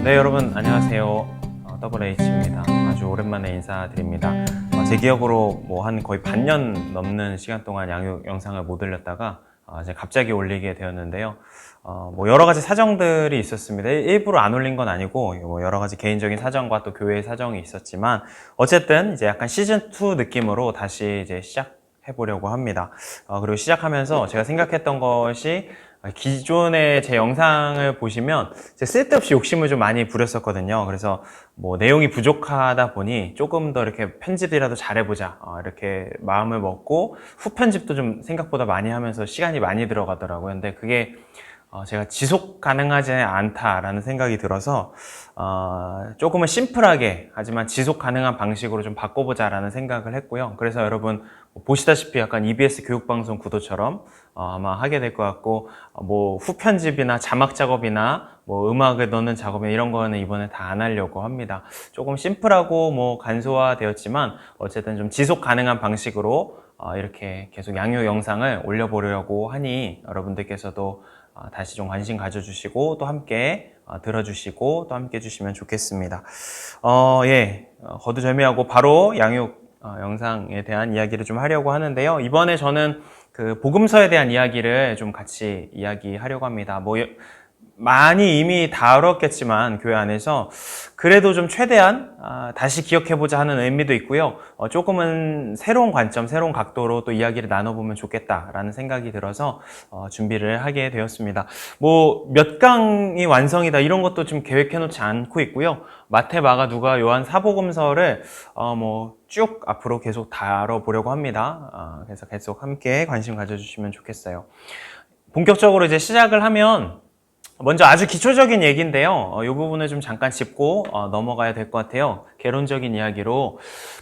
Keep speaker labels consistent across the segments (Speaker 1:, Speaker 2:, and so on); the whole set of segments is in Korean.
Speaker 1: 네, 여러분 안녕하세요. 더블 H입니다. 아주 오랜만에 인사드립니다. 제 기억으로 한 거의 반년 넘는 시간 동안 양육 영상을 못 올렸다가 이제 갑자기 올리게 되었는데요. 여러 가지 사정들이 있었습니다. 일부러 안 올린 건 아니고 여러 가지 개인적인 사정과 또 교회의 사정이 있었지만 어쨌든 이제 약간 시즌2 느낌으로 다시 이제 시작해 보려고 합니다. 그리고 시작하면서 제가 생각했던 것이 기존의 제 영상을 보시면 쓸데없이 욕심을 좀 많이 부렸었거든요. 그래서 내용이 부족하다 보니 조금 더 이렇게 편집이라도 잘해보자 이렇게 마음을 먹고 후 편집도 좀 생각보다 많이 하면서 시간이 많이 들어가더라고요. 근데 그게 제가 지속 가능하지 않다라는 생각이 들어서 조금은 심플하게 하지만 지속 가능한 방식으로 좀 바꿔보자라는 생각을 했고요. 그래서 여러분 보시다시피 약간 EBS 교육방송 구도처럼 아마 하게 될 것 같고 후 편집이나 자막 작업이나 음악을 넣는 작업이나 이런 거는 이번에 다 안 하려고 합니다. 조금 심플하고 간소화되었지만 어쨌든 좀 지속 가능한 방식으로 이렇게 계속 양육 영상을 올려보려고 하니 여러분들께서도 다시 좀 관심 가져주시고 또 함께 들어주시고 또 함께 해주시면 좋겠습니다. 거두절미하고 바로 양육 영상에 대한 이야기를 좀 하려고 하는데요. 이번에 저는 그 복음서에 대한 이야기를 좀 같이 이야기하려고 합니다. 많이 이미 다뤘겠지만 교회 안에서 그래도 좀 최대한 다시 기억해보자 하는 의미도 있고요. 조금은 새로운 관점, 새로운 각도로 또 이야기를 나눠보면 좋겠다라는 생각이 들어서 준비를 하게 되었습니다. 몇 강이 완성이다 이런 것도 좀 계획해놓지 않고 있고요. 마태, 마가, 누가, 요한 사복음서를 쭉 앞으로 계속 다뤄보려고 합니다. 그래서 계속 함께 관심 가져주시면 좋겠어요. 본격적으로 이제 시작을 하면 먼저 아주 기초적인 얘기인데요. 이 부분을 좀 잠깐 짚고 넘어가야 될 것 같아요. 개론적인 이야기로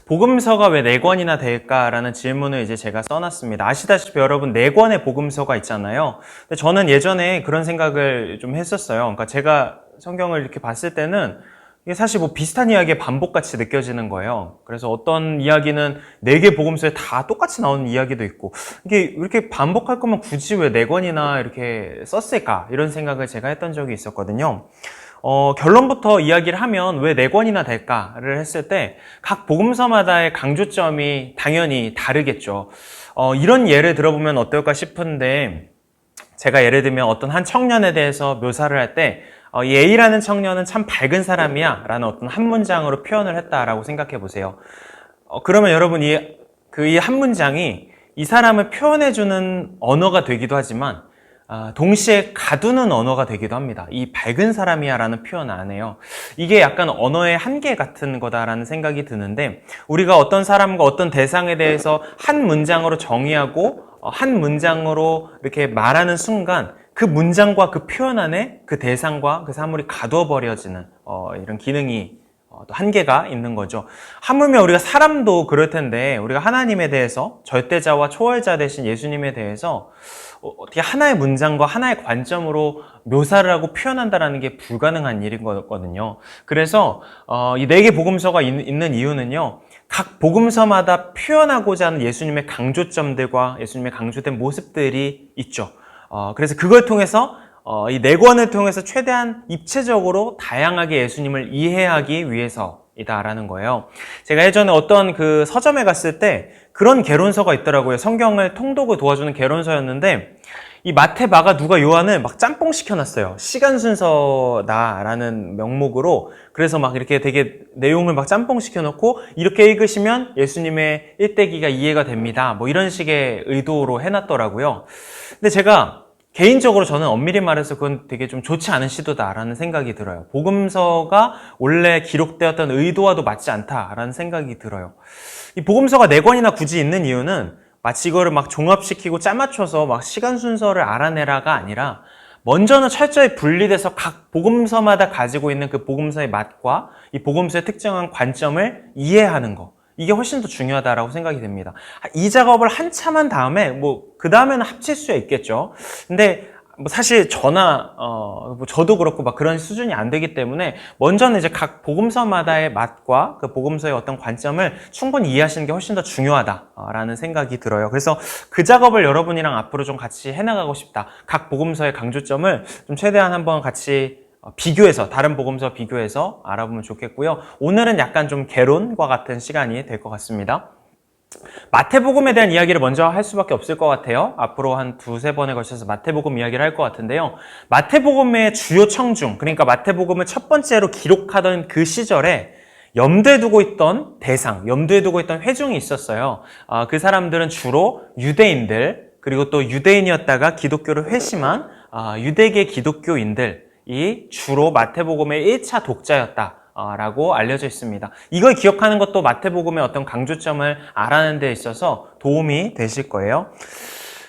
Speaker 1: 복음서가 왜 4권이나 될까라는 질문을 이제 제가 써놨습니다. 아시다시피 여러분 4권의 복음서가 있잖아요. 근데 저는 예전에 그런 생각을 좀 했었어요. 그러니까 제가 성경을 이렇게 봤을 때는 이게 사실 비슷한 이야기의 반복같이 느껴지는 거예요. 그래서 어떤 이야기는 4개 복음서에 다 똑같이 나오는 이야기도 있고 이게 이렇게 반복할 거면 굳이 왜 4권이나 이렇게 썼을까 이런 생각을 제가 했던 적이 있었거든요. 결론부터 이야기를 하면 왜 4권이나 될까를 했을 때 각 복음서마다의 강조점이 당연히 다르겠죠. 이런 예를 들어보면 어떨까 싶은데 제가 예를 들면 어떤 한 청년에 대해서 묘사를 할 때 이 A라는 청년은 참 밝은 사람이야 라는 어떤 한 문장으로 표현을 했다라고 생각해 보세요. 그러면 여러분 이 한 문장이 이 사람을 표현해주는 언어가 되기도 하지만 동시에 가두는 언어가 되기도 합니다. 이 밝은 사람이야 라는 표현 안에요. 이게 약간 언어의 한계 같은 거다라는 생각이 드는데 우리가 어떤 사람과 어떤 대상에 대해서 한 문장으로 정의하고 한 문장으로 이렇게 말하는 순간 그 문장과 그 표현 안에 그 대상과 그 사물이 가두어 버려지는 이런 기능이 또 한계가 있는 거죠. 하물며 우리가 사람도 그럴 텐데 우리가 하나님에 대해서 절대자와 초월자 되신 예수님에 대해서 어떻게 하나의 문장과 하나의 관점으로 묘사를 하고 표현한다는 게 불가능한 일인 거거든요. 그래서 이 4개 복음서가 있는 이유는요. 각 복음서마다 표현하고자 하는 예수님의 강조점들과 예수님의 강조된 모습들이 있죠. 그래서 그걸 통해서 이 4권을 통해서 최대한 입체적으로 다양하게 예수님을 이해하기 위해서이다라는 거예요. 제가 예전에 어떤 그 서점에 갔을 때 그런 개론서가 있더라고요. 성경을 통독을 도와주는 개론서였는데 이 마태, 마가, 누가, 요한을 막 짬뽕 시켜놨어요. 시간 순서다라는 명목으로. 그래서 막 이렇게 되게 내용을 막 짬뽕 시켜놓고 이렇게 읽으시면 예수님의 일대기가 이해가 됩니다. 이런 식의 의도로 해놨더라고요. 근데 제가 개인적으로 저는 엄밀히 말해서 그건 되게 좀 좋지 않은 시도다라는 생각이 들어요. 복음서가 원래 기록되었던 의도와도 맞지 않다라는 생각이 들어요. 이 복음서가 4권이나 굳이 있는 이유는 마치 이거를 막 종합시키고 짜맞춰서 막 시간 순서를 알아내라가 아니라 먼저는 철저히 분리돼서 각 복음서마다 가지고 있는 그 복음서의 맛과 이 복음서의 특정한 관점을 이해하는 거. 이게 훨씬 더 중요하다라고 생각이 됩니다. 이 작업을 한참 한 다음에 그 다음에는 합칠 수 있겠죠. 근데 사실 저도 그렇고 막 그런 수준이 안 되기 때문에 먼저는 이제 각 복음서마다의 맛과 그 복음서의 어떤 관점을 충분히 이해하시는 게 훨씬 더 중요하다라는 생각이 들어요. 그래서 그 작업을 여러분이랑 앞으로 좀 같이 해나가고 싶다. 각 복음서의 강조점을 좀 최대한 한번 같이 비교해서, 다른 복음서 비교해서 알아보면 좋겠고요. 오늘은 약간 좀 개론과 같은 시간이 될 것 같습니다. 마태복음에 대한 이야기를 먼저 할 수밖에 없을 것 같아요. 앞으로 한 두세 번에 걸쳐서 마태복음 이야기를 할 것 같은데요. 마태복음의 주요 청중, 그러니까 마태복음을 첫 번째로 기록하던 그 시절에 염두에 두고 있던 대상, 염두에 두고 있던 회중이 있었어요. 그 사람들은 주로 유대인들, 그리고 또 유대인이었다가 기독교를 회심한 유대계 기독교인들이 주로 마태복음의 1차 독자였다. 라고 알려져 있습니다. 이걸 기억하는 것도 마태복음의 어떤 강조점을 알아내는 데 있어서 도움이 되실 거예요.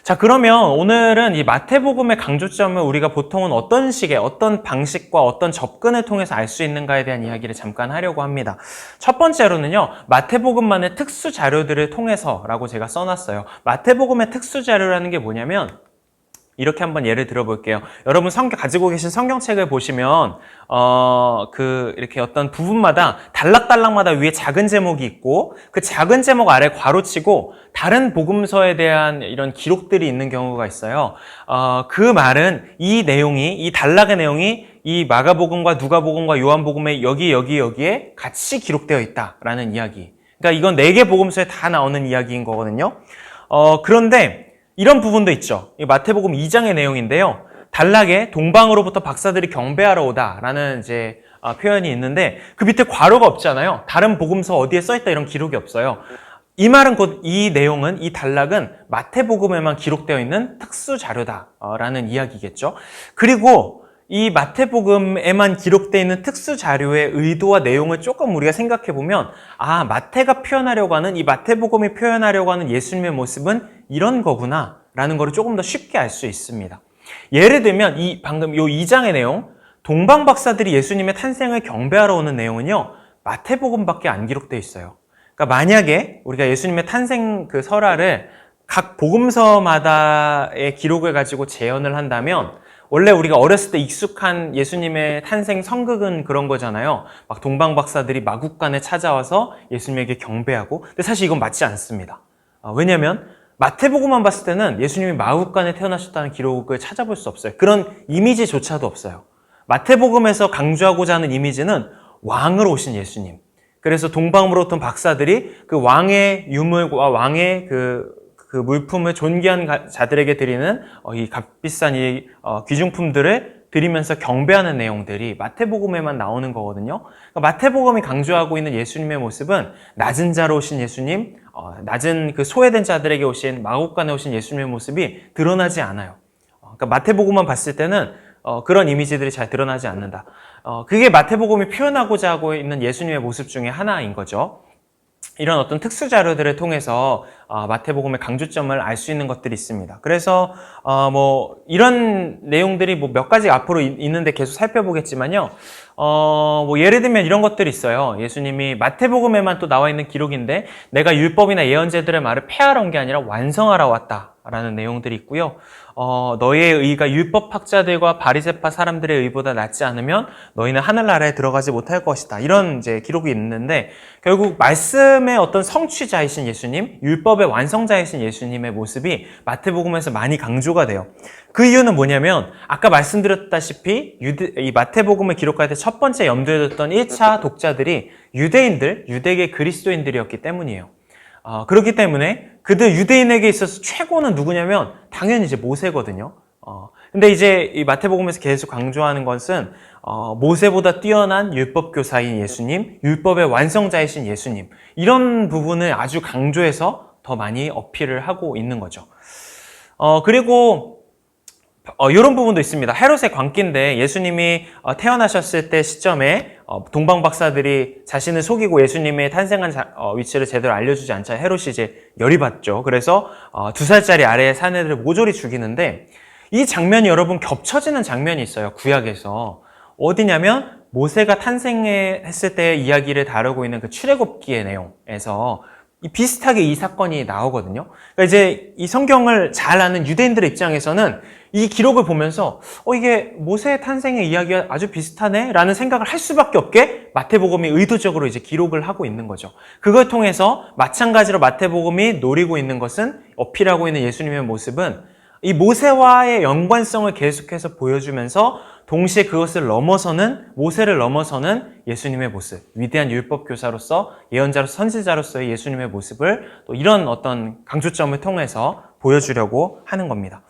Speaker 1: 자, 그러면 오늘은 이 마태복음의 강조점을 우리가 보통은 어떤 식의, 어떤 방식과 어떤 접근을 통해서 알 수 있는가에 대한 이야기를 잠깐 하려고 합니다. 첫 번째로는요, 마태복음만의 특수 자료들을 통해서라고 제가 써놨어요. 마태복음의 특수 자료라는 게 뭐냐면, 이렇게 한번 예를 들어볼게요. 여러분 가지고 계신 성경책을 보시면 이렇게 어떤 부분마다 단락단락마다 위에 작은 제목이 있고 그 작은 제목 아래 괄호치고 다른 복음서에 대한 이런 기록들이 있는 경우가 있어요. 그 말은 이 단락의 내용이 이 마가복음과 누가복음과 요한복음의 여기에 같이 기록되어 있다라는 이야기. 그러니까 이건 4개 복음서에 다 나오는 이야기인 거거든요. 그런데 이런 부분도 있죠. 이 마태복음 2장의 내용인데요. 단락에 동방으로부터 박사들이 경배하러 오다라는 이제 표현이 있는데 그 밑에 괄호가 없잖아요. 다른 복음서 어디에 써있다 이런 기록이 없어요. 이 말은 곧 이 내용은, 이 단락은 마태복음에만 기록되어 있는 특수 자료다라는 이야기겠죠. 그리고 이 마태복음에만 기록되어 있는 특수 자료의 의도와 내용을 조금 우리가 생각해 보면 마태가 표현하려고 하는, 이 마태복음이 표현하려고 하는 예수님의 모습은 이런 거구나 라는 거를 조금 더 쉽게 알 수 있습니다. 예를 들면 방금 이 2장의 내용, 동방 박사들이 예수님의 탄생을 경배하러 오는 내용은요, 마태복음밖에 안 기록되어 있어요. 그러니까 만약에 우리가 예수님의 탄생 그 설화를 각 복음서마다의 기록을 가지고 재현을 한다면 원래 우리가 어렸을 때 익숙한 예수님의 탄생 성극은 그런 거잖아요. 막 동방 박사들이 마국간에 찾아와서 예수님에게 경배하고. 근데 사실 이건 맞지 않습니다. 왜냐하면 마태복음만 봤을 때는 예수님이 마국간에 태어나셨다는 기록을 찾아볼 수 없어요. 그런 이미지조차도 없어요. 마태복음에서 강조하고자 하는 이미지는 왕으로 오신 예수님. 그래서 동방으로부터 박사들이 그 왕의 유물과 왕의 그 물품을 존귀한 자들에게 드리는 이 값비싼 이 귀중품들을 드리면서 경배하는 내용들이 마태복음에만 나오는 거거든요. 그러니까 마태복음이 강조하고 있는 예수님의 모습은 낮은 자로 오신 예수님, 낮은 그 소외된 자들에게 오신 마국간에 오신 예수님의 모습이 드러나지 않아요. 그러니까 마태복음만 봤을 때는 그런 이미지들이 잘 드러나지 않는다. 그게 마태복음이 표현하고자 하고 있는 예수님의 모습 중에 하나인 거죠. 이런 어떤 특수 자료들을 통해서 마태복음의 강조점을 알 수 있는 것들이 있습니다. 그래서 이런 내용들이 몇 가지 앞으로 있는데 계속 살펴보겠지만요. 예를 들면 이런 것들이 있어요. 예수님이 마태복음에만 또 나와 있는 기록인데 내가 율법이나 예언자들의 말을 폐하러 온 게 아니라 완성하러 왔다라는 내용들이 있고요. 너희의 의가 율법학자들과 바리새파 사람들의 의보다 낫지 않으면 너희는 하늘나라에 들어가지 못할 것이다. 이런 이제 기록이 있는데 결국 말씀의 어떤 성취자이신 예수님, 율법의 완성자이신 예수님의 모습이 마태복음에서 많이 강조가 돼요. 그 이유는 뭐냐면 아까 말씀드렸다시피 이 마태복음을 기록할 때 첫 번째 염두에 뒀던 1차 독자들이 유대인들, 유대계 그리스도인들이었기 때문이에요. 그렇기 때문에 그들 유대인에게 있어서 최고는 누구냐면 당연히 이제 모세거든요. 근데 이제 이 마태복음에서 계속 강조하는 것은 모세보다 뛰어난 율법교사인 예수님, 율법의 완성자이신 예수님, 이런 부분을 아주 강조해서 더 많이 어필을 하고 있는 거죠. 그리고 이런 부분도 있습니다. 헤롯의 광기인데 예수님이 태어나셨을 때 시점에 동방 박사들이 자신을 속이고 예수님의 탄생한 위치를 제대로 알려주지 않자 헤롯이 이제 열이 받죠. 그래서 2살짜리 아래의 사내들을 모조리 죽이는데 이 장면이 여러분 겹쳐지는 장면이 있어요. 구약에서. 어디냐면 모세가 탄생했을 때 이야기를 다루고 있는 그 출애굽기의 내용에서 비슷하게 이 사건이 나오거든요. 그러니까 이제 이 성경을 잘 아는 유대인들의 입장에서는 이 기록을 보면서 이게 모세의 탄생의 이야기가 아주 비슷하네 라는 생각을 할 수밖에 없게 마태복음이 의도적으로 이제 기록을 하고 있는 거죠. 그걸 통해서 마찬가지로 마태복음이 노리고 있는 것은, 어필하고 있는 예수님의 모습은 이 모세와의 연관성을 계속해서 보여주면서 동시에 그것을 넘어서는, 모세를 넘어서는 예수님의 모습, 위대한 율법교사로서, 예언자로 선지자로서의 예수님의 모습을 또 이런 어떤 강조점을 통해서 보여주려고 하는 겁니다.